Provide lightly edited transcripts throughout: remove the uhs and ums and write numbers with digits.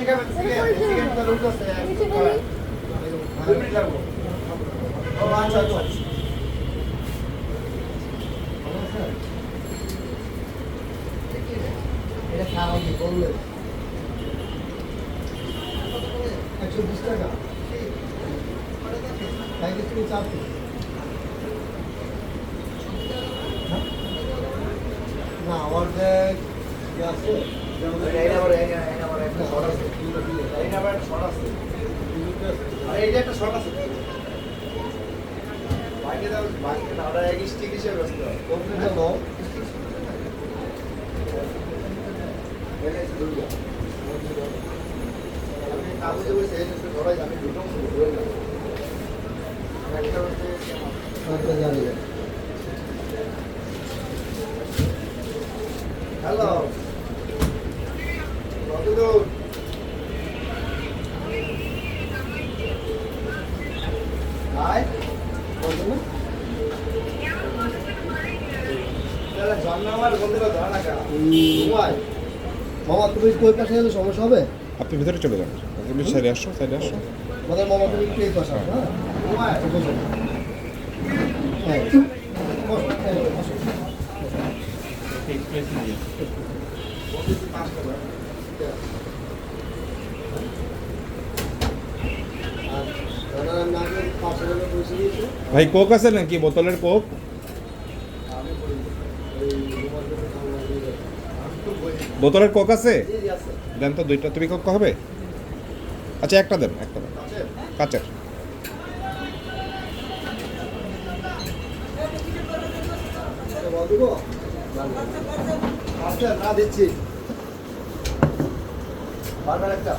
$120 তুমি চাপ না আমার যে আছে হ্যালো মামা তুমি কই পাশে গেলে সমস্যা হবে? আপনি ভিতরে চলে যান, তুমি সাইডে আসো, সাইডে আসো। আমাদের মামা তুমি একটু এই পাশে আসো, হ্যাঁ ভাই কোক আছে নাকি? বোতলের কোক বোতলের কোক আছে? দেন তো দুইটা। তুমি কোক হবে? আচ্ছা একটা দেন, একটা দেন কাচের। না দিচ্ছি একটা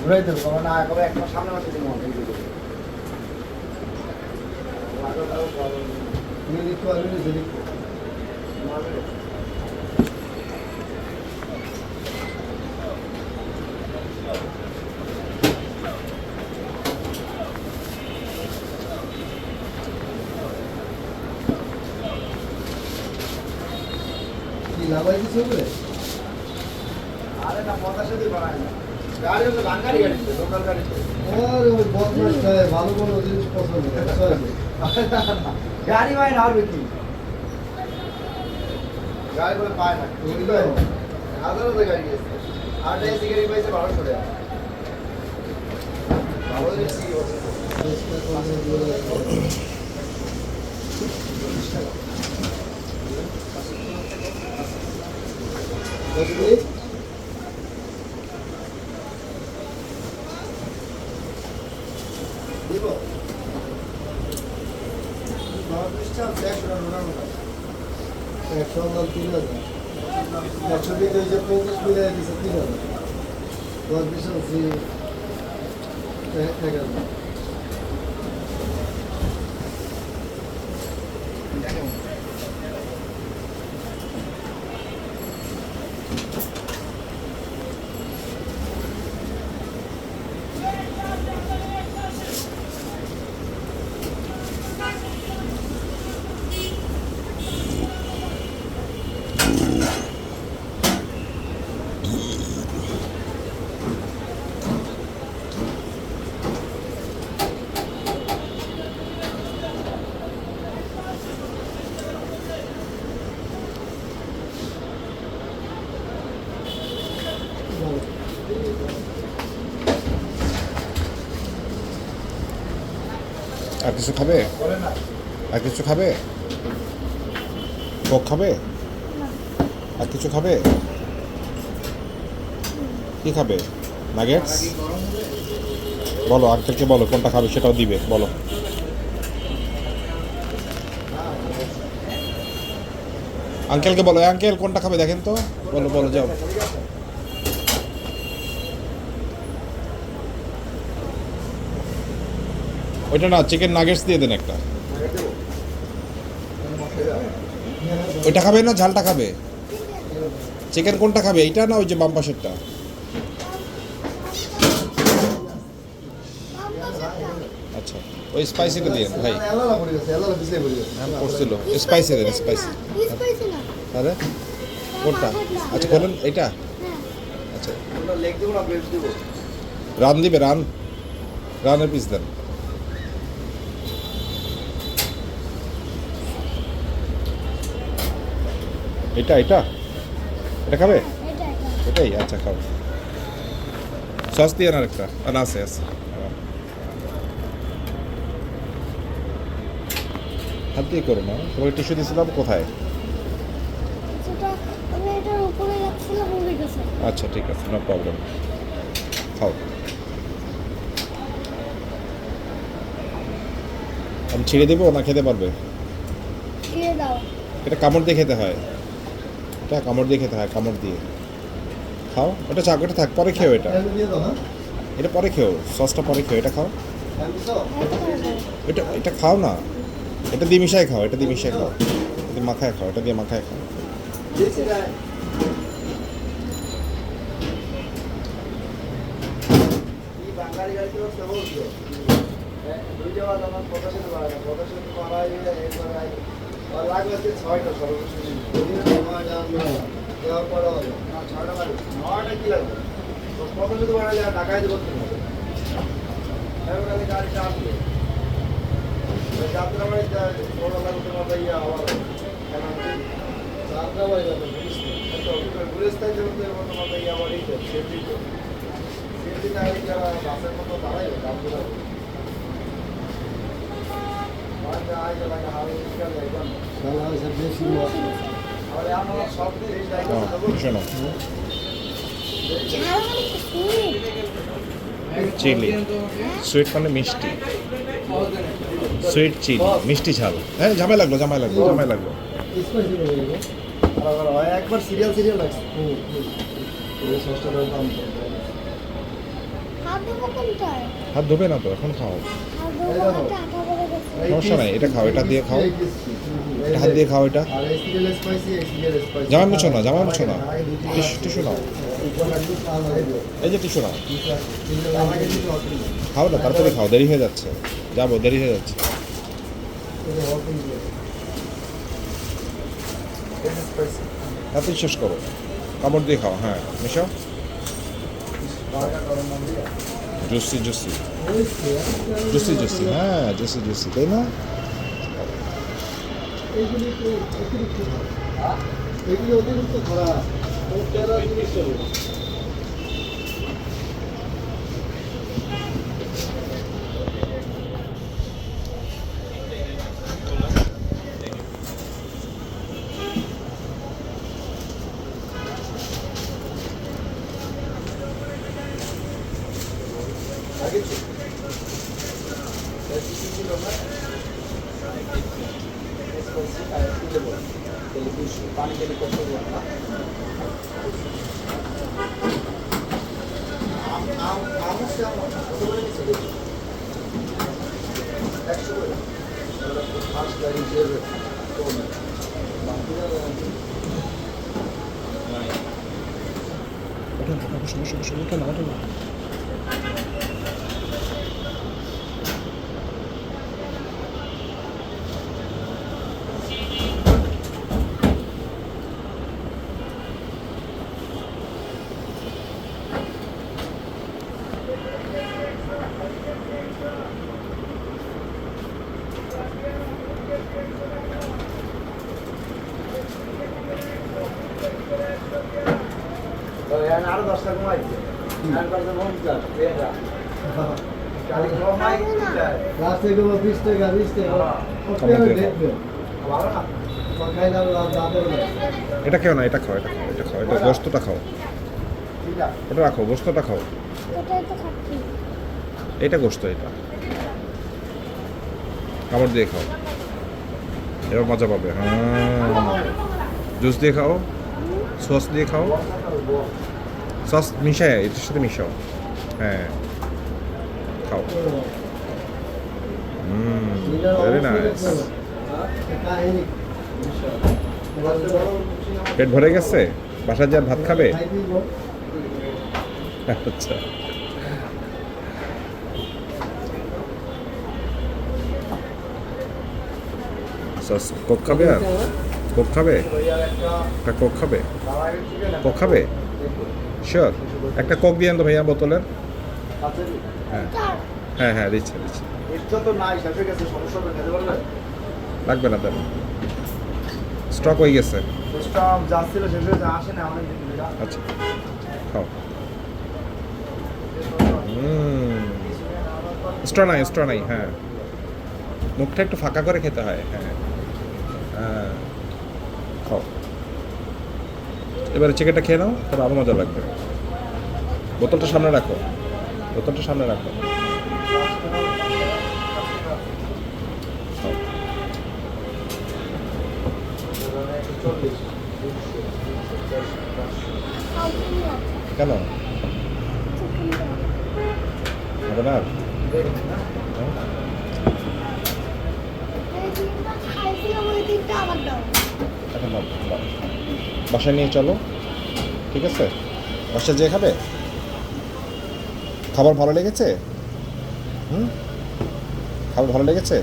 ঘুরাই দেবো না একবার একটা সামনে মাসে দিব লিখো আমি নিজে লিখবো কি লাগাই দিচ্ছে বলে? আরে না পতাশে দিয়ে বানায় না গাড়ি হচ্ছে বাঙালি গাড়িতে লোকাল গাড়িতে। আরে ওই বদমাশ খায় ভালো কোনো জিনিস পছন্দ করে গাড়ি পায় না আর কি গাড়ি বলে পায় না হাজারো গাড়ি গেছে আর এসি গাড়ি পাইছে 1200 টাকা ভালো এসি দিব একশো 3,000 একশো দিতে হয়েছে 35 মিলিয়ে দিচ্ছে 3,000 10-20 আনছি 1,000 ও আর কিছু খাবে? আর কিছু খাবে? কোক খাবে? আর কিছু খাবে? কি খাবে? নাগেটস? বলো আঙ্কেলকে বলো কোনটা খাবে সেটাও দিবে বলো। আঙ্কেলকে বলো আঙ্কেল কোনটা খাবে দেখেন তো, বলো বলো যাও। ওইটা না, চিকেন নাগেটস দিয়ে দেন একটা। ওইটা খাবে না ঝালটা খাবে? চিকেন কোনটা খাবে, এইটা না ওই যে বাম পাশেরটা? আচ্ছা ওই স্পাইসিটা দিয়ে ভাই। করছিল স্পাইসি দেন, স্পাইসি। আরে কোনটা? আচ্ছা বলুন এইটা। আচ্ছা রান দিবে, রান রানের পিস দেন। এটা এটা এটা খাবে? এটাই আচ্ছা খাও। সস দিয়ে না একটা না, আছে আছে। হাত দিয়ে করো না, তোমাকে টিস্যু দিয়েছিলাম কোথায়? আচ্ছা ঠিক আছে, নো প্রবলেম, খাও। আমি ছিঁড়ে দেবো না খেতে পারবে? এটা কামড় দিয়ে খেতে হয়, এটা কামড় দিয়ে খেতে হয়, কামড় দিয়ে খাও। ওটা চাকুটা থাক, পরে খেও এটা, এটা পরে খেও, সসটা পরে খেও, এটা খাও। এটা এটা খাও না, এটা দিয়ে মিশাই খাও, এটা দিয়ে মিশাই খাও, এটা দিয়ে মাখায় খাও, এটা দিয়ে মাখায় খাও। শোনো, চিলি সুইট মানে মিষ্টি, সুইট চিলি মিষ্টি ঝাল। হ্যাঁ ঝামেলা লাগলো, ঝামেলা লাগলো, ঝামেলা লাগলো। একবার সিরিয়াল সিরিয়াল লাগছে। হাত ধোবে না তো, এখন খাও, সমস্যা নাই, এটা খাও, এটা দিয়ে খাও, এটা হাত দিয়ে খাও। এটা জামাই মুছো না, জামাই মুছো না, টিস্যু নাও, এই যে টিস্যু নাও, খাও না, তারপরে খাও, দেরি হয়ে যাচ্ছে, যাবো, দেরি হয়ে যাচ্ছে। তাতে শেষ করো, কামড় দিয়ে খাও, হ্যাঁ Meesho, juicy juicy juicy juicy, হ্যাঁ জুসি জুসি, তাই না? এগুলি অতিরিক্ত খারাপ। ওটা না, ওটা না। আরো 10 টাকা কমাই দিচ্ছে। রাস্তাগুলো 20 টাকা 20 টাকা দেখবে খাইলাম দাদা এটা খেও না, এটা খাও, এটা খাও, এটা খাও, এটা গোস্তটা খাও, ওটা রাখো, গোস্তটা খাও, এটা গোস্ত, এটা কামড় দিয়ে খাও, এবার মজা পাবে। হ্যাঁ, জুস দিয়ে খাও, সস দিয়ে খাও, সস মিশায় এটার সাথে মিশাও। হ্যাঁ, খাও। Very nice. পেট ভরে গেছে? বাসায় যা ভাত খাবে? আচ্ছা, সস কোক খাবে? আর কোক খাবে? একটা কোক খাবে? কোক খাবে? শিওর? একটা কোক দিয়ে আনতো ভাইয়া বোতলের। হ্যাঁ হ্যাঁ হ্যাঁ, দিচ্ছি দিচ্ছি। লাগবে না, দেন। স্টক হয়ে গেছে। আচ্ছা, খাও। স্ট্র নাই, স্ট্র নাই। হ্যাঁ, মুখটা একটু ফাঁকা করে খেতে হয়। হ্যাঁ হ্যাঁ, খাও। এবারে চিকেনটা খেয়ে নাও, তাহলে আরও মজা লাগবে। বোতলটা সামনে রাখো, বোতলটা সামনে রাখো। খাও। কেন হবে না? এখন বাসায় নিয়ে চলো, ঠিক আছে? বাসায় যেয়ে খাবে? খাবার ভালো লেগেছে? খাবার ভালো লেগেছে?